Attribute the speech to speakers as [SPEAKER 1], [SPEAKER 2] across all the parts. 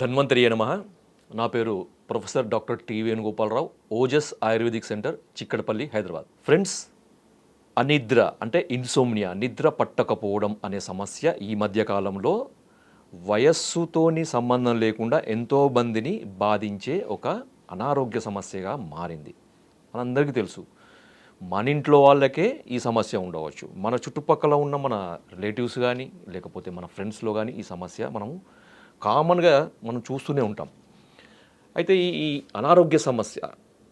[SPEAKER 1] ధన్వంతరియే నమః. నా పేరు professor doctor T Venugopalarao, Ojas Ayurvedic center, Chikkadpally, Hyderabad. Friends, అనిద్ర అంటే ఇన్సోమ్నియా, నిద్ర పట్టకపోవడం అనే సమస్య ఈ మధ్య కాలంలో వయస్సుతోని సంబంధం లేకుండా ఎంతో మందిని బాధించే ఒక అనారోగ్య సమస్యగా మారింది. మనందరికీ తెలుసు, మన ఇంట్లో వాళ్ళకే ఈ సమస్య ఉండవచ్చు, మన చుట్టుపక్కల ఉన్న మన రిలేటివ్స్ కానీ లేకపోతే మన ఫ్రెండ్స్లో కానీ ఈ సమస్య కామన్గా మనం చూస్తూనే ఉంటాం. అయితే ఈ అనారోగ్య సమస్య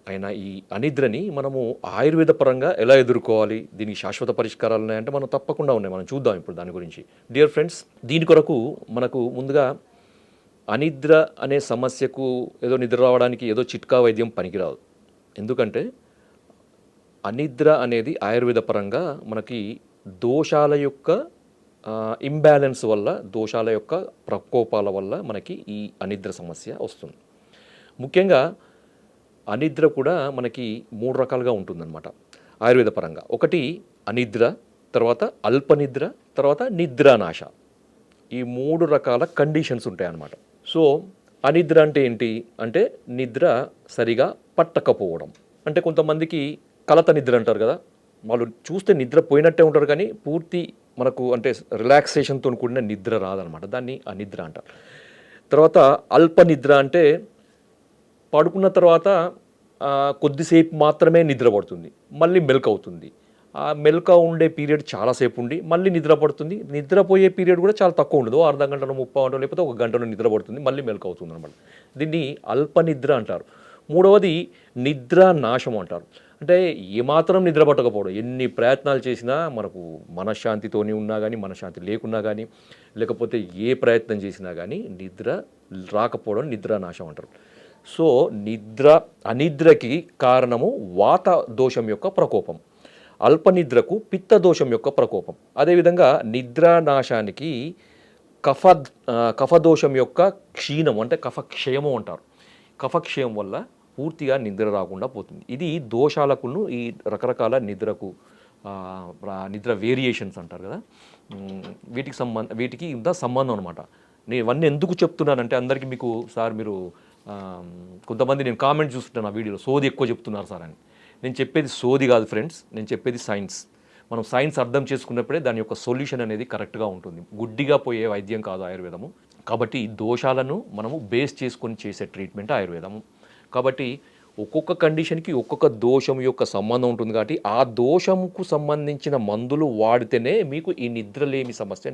[SPEAKER 1] అయిన ఈ అనిద్రని మనము ఆయుర్వేద పరంగా ఎలా ఎదుర్కోవాలి, దీనికి శాశ్వత పరిష్కారాలు ఉన్నాయంటే మనం తప్పకుండా ఉన్నాయి. మనం చూద్దాం ఇప్పుడు దాని గురించి. డియర్ ఫ్రెండ్స్, దీని కొరకు మనకు ముందుగా అనిద్ర అనే సమస్యకు ఏదో నిద్ర రావడానికి ఏదో చిట్కా వైద్యం పనికిరాదు. ఎందుకంటే అనిద్ర అనేది ఆయుర్వేద పరంగా మనకి దోషాల యొక్క ఇంబ్యాలెన్స్ వల్ల, దోషాల యొక్క ప్రకోపాల వల్ల మనకి ఈ అనిద్ర సమస్య వస్తుంది. ముఖ్యంగా అనిద్ర కూడా మనకి 3 రకాలుగా ఉంటుందన్నమాట ఆయుర్వేద పరంగా. ఒకటి అనిద్ర, తర్వాత అల్పనిద్ర, తర్వాత నిద్రానాశ. ఈ 3 రకాల కండిషన్స్ ఉంటాయన్నమాట. సో అనిద్ర అంటే ఏంటి అంటే నిద్ర సరిగా పట్టకపోవడం. అంటే కొంతమందికి కలత నిద్ర అంటారు కదా, వాళ్ళు చూస్తే నిద్ర పోయినట్టే ఉంటారు కానీ పూర్తి మనకు అంటే రిలాక్సేషన్తో కూడిన నిద్ర రాదనమాట. దాన్ని అనిద్ర అంటారు. తర్వాత అల్పనిద్ర అంటే పడుకున్న తర్వాత కొద్దిసేపు మాత్రమే నిద్ర పడుతుంది, మళ్ళీ మెలక అవుతుంది. ఆ మెలక ఉండే పీరియడ్ చాలాసేపు ఉండి మళ్ళీ నిద్ర పడుతుంది. నిద్రపోయే పీరియడ్ కూడా చాలా తక్కువ ఉండదు, అర్ధ గంటలో 30 గంటలు లేకపోతే 1 గంటలో నిద్ర పడుతుంది, మళ్ళీ మెలక అవుతుంది అనమాట. దీన్ని అల్పనిద్ర అంటారు. మూడవది నిద్రా నాశం అంటారు. అంటే ఏమాత్రం నిద్ర పట్టకపోవడం, ఎన్ని ప్రయత్నాలు చేసినా మనకు మనశ్శాంతితోని ఉన్నా కానీ, మనశ్శాంతి లేకున్నా కానీ, లేకపోతే ఏ ప్రయత్నం చేసినా కానీ నిద్ర రాకపోవడం నిద్రా నాశం అంటారు. సో అనిద్రకి కారణము వాత దోషం యొక్క ప్రకోపం, అల్పనిద్రకు పిత్త దోషం యొక్క ప్రకోపం. అదేవిధంగా నిద్రానాశానికి కఫదోషం యొక్క క్షీణం అంటే కఫక్షయము అంటారు. కఫక్షయం వల్ల పూర్తిగా నిద్ర రాకుండా పోతుంది. ఇది దోషాలకును ఈ రకరకాల నిద్ర వేరియేషన్స్ అంటారు కదా, వీటికి ఇంత సంబంధం అనమాట. నేను ఇవన్నీ ఎందుకు చెప్తున్నానంటే అందరికీ మీకు సార్ మీరు కొంతమంది నేను కామెంట్ చూస్తుంటాను ఆ వీడియోలో, సోది ఎక్కువ చెప్తున్నారు సార్ అని. నేను చెప్పేది సోది కాదు ఫ్రెండ్స్, నేను చెప్పేది సైన్స్. మనం సైన్స్ అర్థం చేసుకున్నప్పుడే దాని యొక్క సొల్యూషన్ అనేది కరెక్ట్గా ఉంటుంది. గుడ్డిగా పోయే వైద్యం కాదు ఆయుర్వేదము. కాబట్టి దోషాలను మనము బేస్ చేసుకొని చేసే ట్రీట్మెంట్ ఆయుర్వేదము. కాబట్టి ఒక్కొక్క కండిషన్కి ఒక్కొక్క దోషం యొక్క సంబంధం ఉంటుంది. కాబట్టి ఆ దోషంకు సంబంధించిన మందులు వాడితేనే మీకు ఈ నిద్రలేమి సమస్య,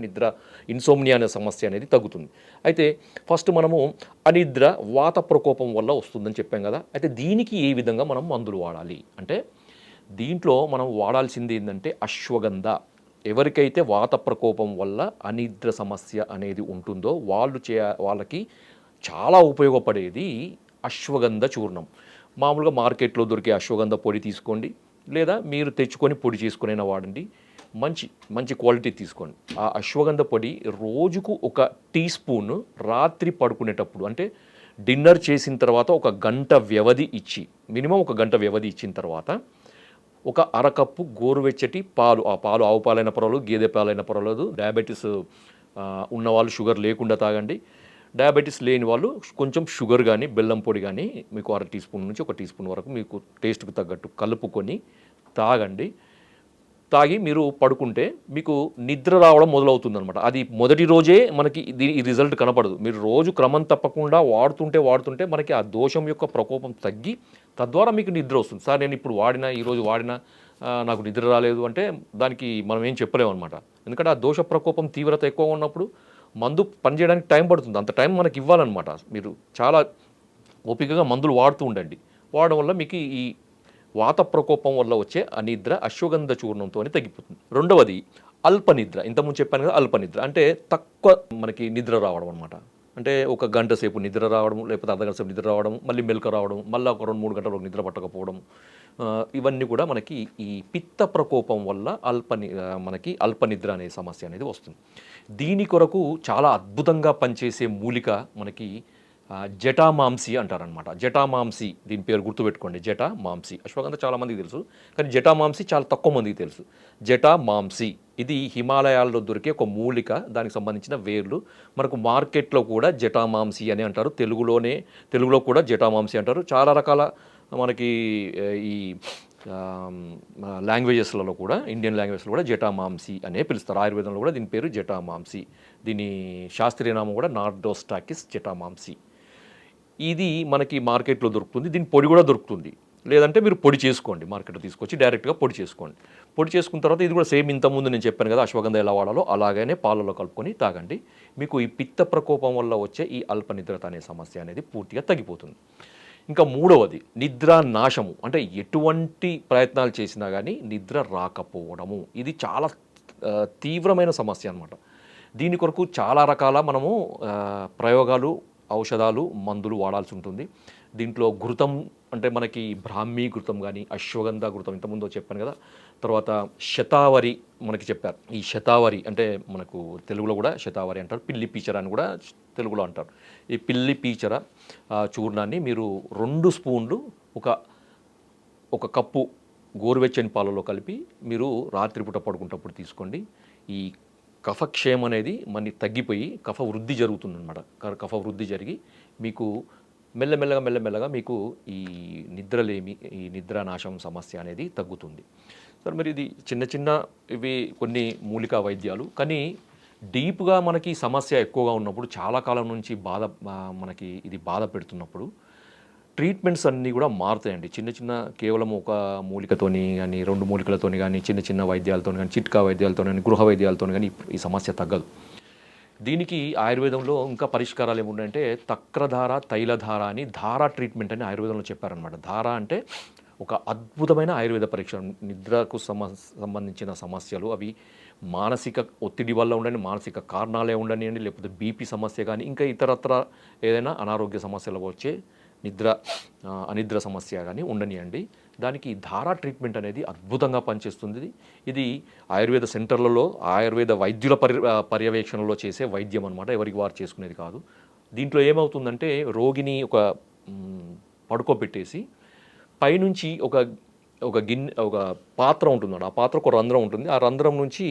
[SPEAKER 1] ఇన్సోమ్నియా అనే సమస్య అనేది తగ్గుతుంది. అయితే ఫస్ట్ మనము అనిద్ర వాత ప్రకోపం వల్ల వస్తుందని చెప్పాం కదా. అయితే దీనికి ఏ విధంగా మనం మందులు వాడాలి అంటే దీంట్లో మనం వాడాల్సింది ఏంటంటే అశ్వగంధ. ఎవరికైతే వాత ప్రకోపం వల్ల అనిద్ర సమస్య అనేది ఉంటుందో వాళ్ళకి చాలా ఉపయోగపడేది అశ్వగంధ చూర్ణం. మామూలుగా మార్కెట్లో దొరికే అశ్వగంధ పొడి తీసుకోండి, లేదా మీరు తెచ్చుకొని పొడి చేసుకునైనా వాడండి. మంచి క్వాలిటీ తీసుకోండి. ఆ అశ్వగంధ పొడి రోజుకు 1 టీ స్పూన్ రాత్రి పడుకునేటప్పుడు, అంటే డిన్నర్ చేసిన తర్వాత 1 గంట వ్యవధి ఇచ్చి, మినిమం 1 గంట వ్యవధి ఇచ్చిన తర్వాత 1 అరకప్పు గోరువెచ్చటి పాలు, ఆ పాలు ఆవు పాలైన పర్వాలేదు, గేదె పాలైన పర్వాలేదు. డయాబెటీస్ ఉన్నవాళ్ళు షుగర్ లేకుండా తాగండి. డయాబెటీస్ లేని వాళ్ళు కొంచెం షుగర్ కానీ బెల్లం పొడి కానీ మీకు 1/2 టీ స్పూన్ నుంచి 1 టీ స్పూన్ వరకు మీకు టేస్ట్కి తగ్గట్టు కలుపుకొని తాగండి. తాగి మీరు పడుకుంటే మీకు నిద్ర రావడం మొదలవుతుందనమాట. అది మొదటి రోజే మనకి ఈ రిజల్ట్ కనపడదు. మీరు రోజు క్రమం తప్పకుండా వాడుతుంటే మనకి ఆ దోషం యొక్క ప్రకోపం తగ్గి తద్వారా మీకు నిద్ర వస్తుంది. సార్ నేను ఇప్పుడు ఈరోజు వాడినా నాకు నిద్ర రాలేదు అంటే దానికి మనం ఏం చెప్పలేము అనమాట. ఎందుకంటే ఆ దోష ప్రకోపం తీవ్రత ఎక్కువ ఉన్నప్పుడు మందు పనిచేయడానికి టైం పడుతుంది. అంత టైం మనకి ఇవ్వాలన్నమాట. మీరు చాలా ఓపికగా మందులు వాడుతూ ఉండండి. వాడడం వల్ల మీకు ఈ వాత ప్రకోపం వల్ల వచ్చే అనిద్ర అశ్వగంధ చూర్ణంతో తగ్గిపోతుంది. రెండవది అల్పనిద్ర. ఇంతకుముందు చెప్పాను కదా, అల్పనిద్ర అంటే తక్కువ మనకి నిద్ర రావడం అనమాట. అంటే 1 గంట సేపు నిద్ర రావడం, లేకపోతే అర్ధ గంట సేపు నిద్ర రావడం, మళ్ళీ మెలక రావడం, మళ్ళీ ఒక 2-3 గంటలకు నిద్ర పట్టకపోవడం. ఇవన్నీ కూడా మనకి ఈ పిత్త ప్రకోపం వల్ల మనకి అల్పనిద్ర అనే సమస్య అనేది వస్తుంది. దీని కొరకు చాలా అద్భుతంగా పనిచేసే మూలిక మనకి జటామాంసి అంటారనమాట. జటామాంసి దీని పేరు గుర్తుపెట్టుకోండి, జటామాంసి. అశ్వగంధ చాలామందికి తెలుసు, కానీ జటామాంసి చాలా తక్కువ మందికి తెలుసు. జటామాంసి ఇది హిమాలయాల్లో దొరికే ఒక మూలిక, దానికి సంబంధించిన వేర్లు. మనకు మార్కెట్లో కూడా జటామాంసి అని అంటారు, తెలుగులో కూడా జటామాంసి అంటారు. చాలా రకాల మనకి ఈ లాంగ్వేజెస్లలో కూడా, ఇండియన్ లాంగ్వేజ్లో కూడా జటామాంసి అనే పిలుస్తారు. ఆయుర్వేదంలో కూడా దీని పేరు జటామాంసి. దీని శాస్త్రీయ నామం కూడా నార్డోస్టాకిస్ జటామాంసి. ఇది మనకి మార్కెట్లో దొరుకుతుంది. దీని పొడి కూడా దొరుకుతుంది, లేదంటే మీరు పొడి చేసుకోండి, మార్కెట్లో తీసుకొచ్చి డైరెక్ట్గా పొడి చేసుకోండి. పొడి చేసుకున్న తర్వాత ఇది కూడా సేమ్ ఇంతకుముందు నేను చెప్పాను కదా అశ్వగంధ ఎలా వాడాలో అలాగనే పాలలో కలుపుకొని తాగండి. మీకు ఈ పిత్త ప్రకోపం వల్ల వచ్చే ఈ అల్పనిద్రత అనే సమస్య అనేది పూర్తిగా తగ్గిపోతుంది. ఇంకా మూడవది నిద్ర నాశము, అంటే ఎటువంటి ప్రయత్నాలు చేసినా కానీ నిద్ర రాకపోవడము. ఇది చాలా తీవ్రమైన సమస్య అన్నమాట. దీని కొరకు చాలా రకాల మనము ప్రయోగాలు, ఔషధాలు, మందులు వాడాల్సి ఉంటుంది. దీంట్లో ఘృతం అంటే మనకి బ్రాహ్మీ ఘృతం కానీ, అశ్వగంధ ఘృతం ఇంతకుముందు చెప్పాను కదా. తర్వాత శతావరి మనకి చెప్పారు. ఈ శతావరి అంటే మనకు తెలుగులో కూడా శతావరి అంటారు, పిల్లి పీచర అని కూడా తెలుగులో అంటారు. ఈ పిల్లి పీచర చూర్ణాన్ని మీరు 2 స్పూన్లు ఒక కప్పు గోరువెచ్చని పాలలో కలిపి మీరు రాత్రిపూట పడుకుంటప్పుడు తీసుకోండి. ఈ కఫక్షయం అనేది మనకి తగ్గిపోయి కఫ వృద్ధి జరుగుతుందన్నమాట. కఫ వృద్ధి జరిగి మీకు మెల్లమెల్లగా మీకు ఈ నిద్రలేమి, ఈ నిద్రానాశం సమస్య అనేది తగ్గుతుంది. సార్ మరి ఇది చిన్న ఇవి కొన్ని మూలికా వైద్యాలు, కానీ డీప్గా మనకి సమస్య ఎక్కువగా ఉన్నప్పుడు, చాలా కాలం నుంచి మనకి ఇది బాధ పెడుతున్నప్పుడు ట్రీట్మెంట్స్ అన్నీ కూడా మారుతాయండి. కేవలం ఒక మూలికతోని కానీ, 2 మూలికలతోని కానీ, చిన్న వైద్యాలతో కానీ, చిట్కా వైద్యాలతో కానీ, గృహ వైద్యాలతో కానీ ఈ సమస్య తగ్గదు. దీనికి ఆయుర్వేదంలో ఇంకా పరిష్కారాలు ఏమున్నాయంటే తక్రధార, తైలధార అని ధారా ట్రీట్మెంట్ అని ఆయుర్వేదంలో చెప్పారనమాట. ధార అంటే ఒక అద్భుతమైన ఆయుర్వేద పరీక్ష. నిద్రకు సంబంధించిన సమస్యలు అవి మానసిక ఒత్తిడి వల్ల ఉండని, మానసిక కారణాలే ఉండనివ్వండి, లేకపోతే బీపీ సమస్య కానీ, ఇంకా ఇతరత్ర ఏదైనా అనారోగ్య సమస్యలు వచ్చే అనిద్ర సమస్య కానీ ఉండనియండి, దానికి ధారా ట్రీట్మెంట్ అనేది అద్భుతంగా పనిచేస్తుంది. ఇది ఆయుర్వేద సెంటర్లలో ఆయుర్వేద వైద్యుల పర్యవేక్షణలో చేసే వైద్యం అనమాట, ఎవరికి వారు చేసుకునేది కాదు. దీంట్లో ఏమవుతుందంటే రోగిని పడుకోబెట్టేసి పైనుంచి ఒక పాత్ర ఉంటుందండి. ఆ పాత్ర ఒక రంధ్రం ఉంటుంది. ఆ రంధ్రం నుంచి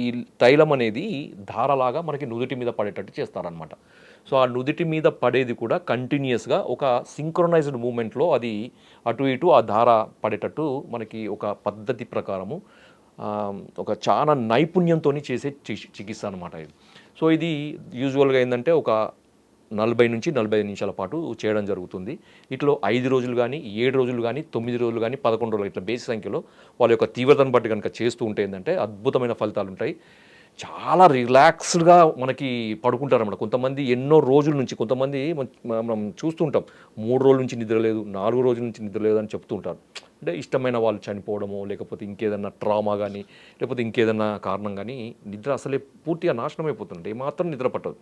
[SPEAKER 1] ఈ తైలం అనేది ధారలాగా మనకి నుదుటి మీద పడేటట్టు చేస్తారనమాట. సో ఆ నుదిటి మీద పడేది కూడా కంటిన్యూస్గా ఒక సింక్రొనైజ్డ్ మూమెంట్లో అది అటు ఇటు ఆ ధార పడేటట్టు మనకి ఒక పద్ధతి ప్రకారము ఒక చాలా నైపుణ్యంతో చేసే చికిత్స అనమాట ఇది. సో ఇది యూజువల్గా ఏంటంటే ఒక 40 నుంచి 45 నిమిషాల పాటు చేయడం జరుగుతుంది. ఇట్లో 5 రోజులు కానీ, 7 రోజులు కానీ, 9 రోజులు కానీ, 11 రోజులు ఇట్లా బేసి సంఖ్యలో వాళ్ళ యొక్క తీవ్రతను బట్టి కనుక చేస్తూ ఉంటే ఏంటంటే అద్భుతమైన ఫలితాలు ఉంటాయి. చాలా రిలాక్స్డ్గా మనకి పడుకుంటారన్నమాట. కొంతమంది ఎన్నో రోజుల నుంచి, కొంతమంది మనం చూస్తుంటాం 3 రోజుల నుంచి నిద్ర లేదు, 4 రోజుల నుంచి నిద్ర లేదు అని చెప్తూ ఉంటారు. అంటే ఇష్టమైన వాళ్ళు చనిపోవడమో, లేకపోతే ఇంకేదన్నా ట్రామా కానీ, లేకపోతే ఇంకేదన్నా కారణం కానీ నిద్ర అసలే పూర్తిగా నాశనం అయిపోతుంది, ఏమాత్రం నిద్ర పట్టదు.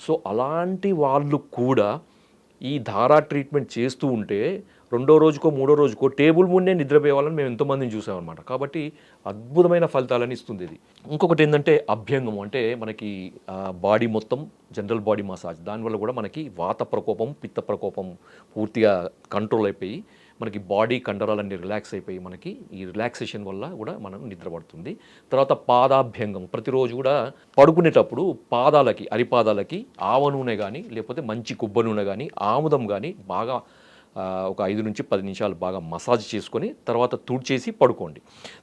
[SPEAKER 1] సో అలాంటి వాళ్ళు కూడా ఈ ధారా ట్రీట్మెంట్ చేస్తూ ఉంటే 2వ రోజుకో 3వ రోజుకో టేబుల్ ముందే నిద్రపోయే వాళ్ళని మేము ఎంతోమందిని చూసామన్నమాట. కాబట్టి అద్భుతమైన ఫలితాలని ఇస్తుంది ఇది. ఇంకొకటి ఏంటంటే అభ్యంగం, అంటే మనకి బాడీ మొత్తం జనరల్ బాడీ మసాజ్, దానివల్ల కూడా మనకి వాత ప్రకోపం, పిత్త ప్రకోపం పూర్తిగా కంట్రోల్ అయిపోయి మనకి బాడీ కండరాలన్నీ రిలాక్స్ అయిపోయి మనకి ఈ రిలాక్సేషన్ వల్ల కూడా మనం నిద్రపడుతుంది. తర్వాత పాదాభ్యంగం, ప్రతిరోజు కూడా పడుకునేటప్పుడు పాదాలకి, అరిపాదాలకి ఆవ నూనె కానీ, లేకపోతే మంచి కొబ్బరి నూనె కానీ, ఆముదం కానీ బాగా ఒక 5 నుంచి 10 నిమిషాలు బాగా మసాజ్ చేసుకొని తర్వాత తుడిచేసి పడుకోండి.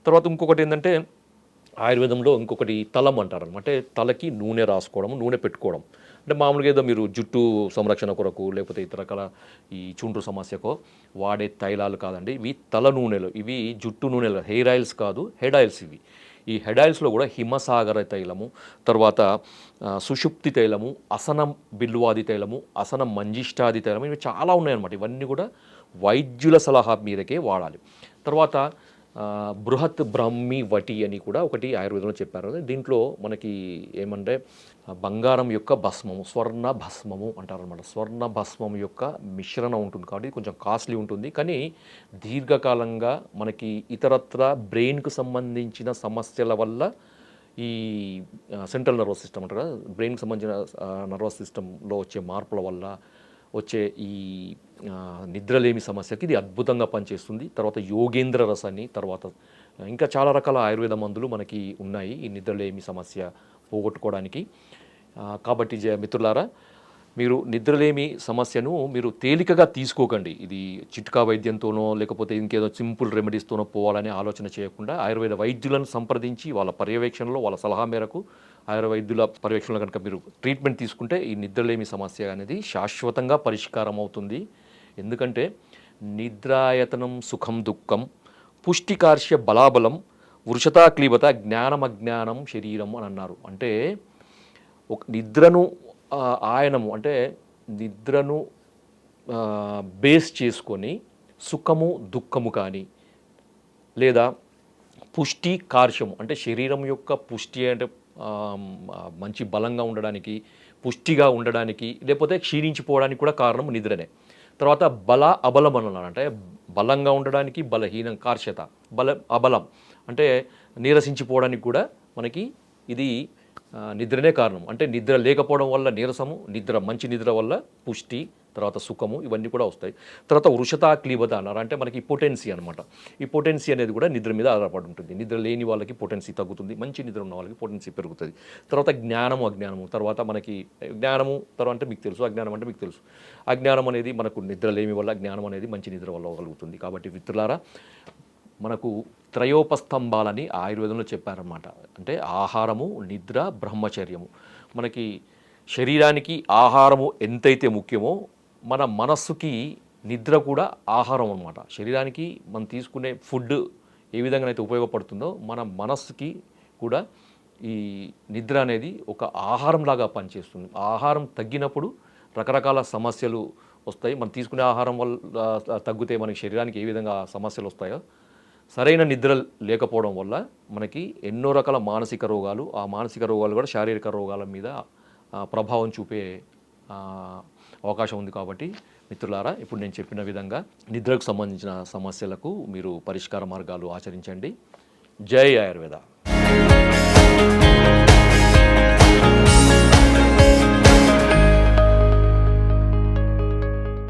[SPEAKER 1] తర్వాత ఇంకొకటి ఏంటంటే ఆయుర్వేదంలో ఇంకొకటి తలం అంటారు అనమాట. అంటే తలకి నూనె రాసుకోవడం, నూనె పెట్టుకోవడం. అంటే మామూలుగా ఏదో మీరు జుట్టు సంరక్షణ కొరకు, లేకపోతే ఇతర రకాల ఈ చుండ్రు సమస్యకో వాడే తైలాలు కాదండి ఇవి. తల నూనెలు ఇవి, జుట్టు నూనెలు, హెయిర్ ఆయిల్స్ కాదు, హెడ్ ఆయిల్స్ ఇవి. ఈ హెడ్ ఆయిల్స్లో కూడా హిమసాగర తైలము, తర్వాత సుషుప్తి తైలము, అసనం బిల్వాది తైలము, అసనం మంజిష్టాది తైలము, ఇవి చాలా ఉన్నాయన్నమాట. ఇవన్నీ కూడా వైద్యుల సలహా మీదకే వాడాలి. తర్వాత బృహత్ బ్రహ్మి వటి అని కూడా ఒకటి ఆయుర్వేదంలో చెప్పారు. దీంట్లో మనకి ఏమంటే బంగారం యొక్క భస్మము, స్వర్ణ భస్మము అంటారనమాట. స్వర్ణ భస్మం యొక్క మిశ్రణం ఉంటుంది కాబట్టి కొంచెం కాస్ట్లీ ఉంటుంది, కానీ దీర్ఘకాలంగా మనకి ఇతరత్ర బ్రెయిన్కు సంబంధించిన సమస్యల వల్ల ఈ సెంట్రల్ నర్వస్ సిస్టమ్ అంటారు కదా, బ్రెయిన్కి సంబంధించిన నర్వస్ సిస్టంలో వచ్చే మార్పుల వల్ల వచ్చే ఈ నిద్రలేమి సమస్యకి ఇది అద్భుతంగా పనిచేస్తుంది. తర్వాత యోగేంద్ర రసాన్ని, తర్వాత ఇంకా చాలా రకాల ఆయుర్వేద మందులు మనకి ఉన్నాయి ఈ నిద్రలేమి సమస్య పోగొట్టుకోవడానికి. కాబట్టి మిత్రులారా, మీరు నిద్రలేమి సమస్యను మీరు తేలికగా తీసుకోకండి. ఇది చిట్కా వైద్యంతోనో లేకపోతే ఇంకేదో సింపుల్ రెమెడీస్తోనో పోవాలనే ఆలోచన చేయకుండా ఆయుర్వేద వైద్యులను సంప్రదించి వాళ్ళ పర్యవేక్షణలో, వాళ్ళ సలహా మేరకు ఆయుర్వేద వైద్యుల పర్యవేక్షణలో కనుక మీరు ట్రీట్మెంట్ తీసుకుంటే ఈ నిద్రలేమి సమస్య అనేది శాశ్వతంగా పరిష్కారం అవుతుంది. ఎందుకంటే నిద్రాయతనం సుఖం దుఃఖం పుష్టికార్ష్య బలాబలం వృషతా క్లీబత జ్ఞానమజ్ఞానం శరీరం అని అన్నారు. అంటే ఒక నిద్రను ఆయనము అంటే నిద్రను బేస్ చేసుకొని సుఖము దుఃఖము కానీ, లేదా పుష్టి కార్షము అంటే శరీరం యొక్క పుష్టి అంటే మంచి బలంగా ఉండడానికి, పుష్టిగా ఉండడానికి, లేకపోతే క్షీణించిపోవడానికి కూడా కారణం నిద్రనే. తర్వాత బల అబలం అన్నారు, అంటే బలంగా ఉండడానికి బలహీనం, కార్షత అబలం అంటే నీరసించిపోవడానికి కూడా మనకి ఇది నిద్రనే కారణం. అంటే నిద్ర లేకపోవడం వల్ల నీరసము, మంచి నిద్ర వల్ల పుష్టి, తర్వాత సుఖము, ఇవన్నీ కూడా వస్తాయి. తర్వాత వృషతా క్లీబత అన్నారు, అంటే మనకి పొటెన్సీ అనమాట. ఈ పొటెన్సీ అనేది కూడా నిద్ర మీద ఆధారపడి ఉంటుంది. నిద్ర లేని వాళ్ళకి పొటెన్సీ తగ్గుతుంది, మంచి నిద్ర ఉన్న వాళ్ళకి పొటెన్సీ పెరుగుతుంది. తర్వాత జ్ఞానము అజ్ఞానము, తర్వాత మనకి జ్ఞానము తర్వాత అంటే మీకు తెలుసు, అజ్ఞానం అంటే మీకు తెలుసు. అజ్ఞానం అనేది మనకు నిద్ర లేమి వల్ల, జ్ఞానం అనేది మంచి నిద్ర వల్ల కలుగుతుంది. కాబట్టి మిత్రులారా, మనకు త్రయోపస్తంభాలని ఆయుర్వేదంలో చెప్పారన్నమాట. అంటే ఆహారము, నిద్ర, బ్రహ్మచర్యము. మనకి శరీరానికి ఆహారము ఎంతైతే ముఖ్యమో మన మనస్సుకి నిద్ర కూడా ఆహారం అన్నమాట. శరీరానికి మనం తీసుకునే ఫుడ్ ఏ విధంగానైతే ఉపయోగపడుతుందో మన మనస్సుకి కూడా ఈ నిద్ర అనేది ఒక ఆహారంలాగా పనిచేస్తుంది. ఆహారం తగ్గినప్పుడు రకరకాల సమస్యలు వస్తాయి. మనం తీసుకునే ఆహారం వల్ల తగ్గితే మనకి శరీరానికి ఏ విధంగా సమస్యలు వస్తాయో, సరైన నిద్ర లేకపోవడం వల్ల మనకి ఎన్నో రకాల మానసిక రోగాలు, ఆ మానసిక రోగాలు కూడా శారీరక రోగాల మీద ప్రభావం చూపే అవకాశం ఉంది. కాబట్టి మిత్రులారా, ఇప్పుడు నేను చెప్పిన విధంగా నిద్రకు సంబంధించిన సమస్యలకు మీరు పరిష్కార మార్గాలు ఆచరించండి. జై ఆయుర్వేద.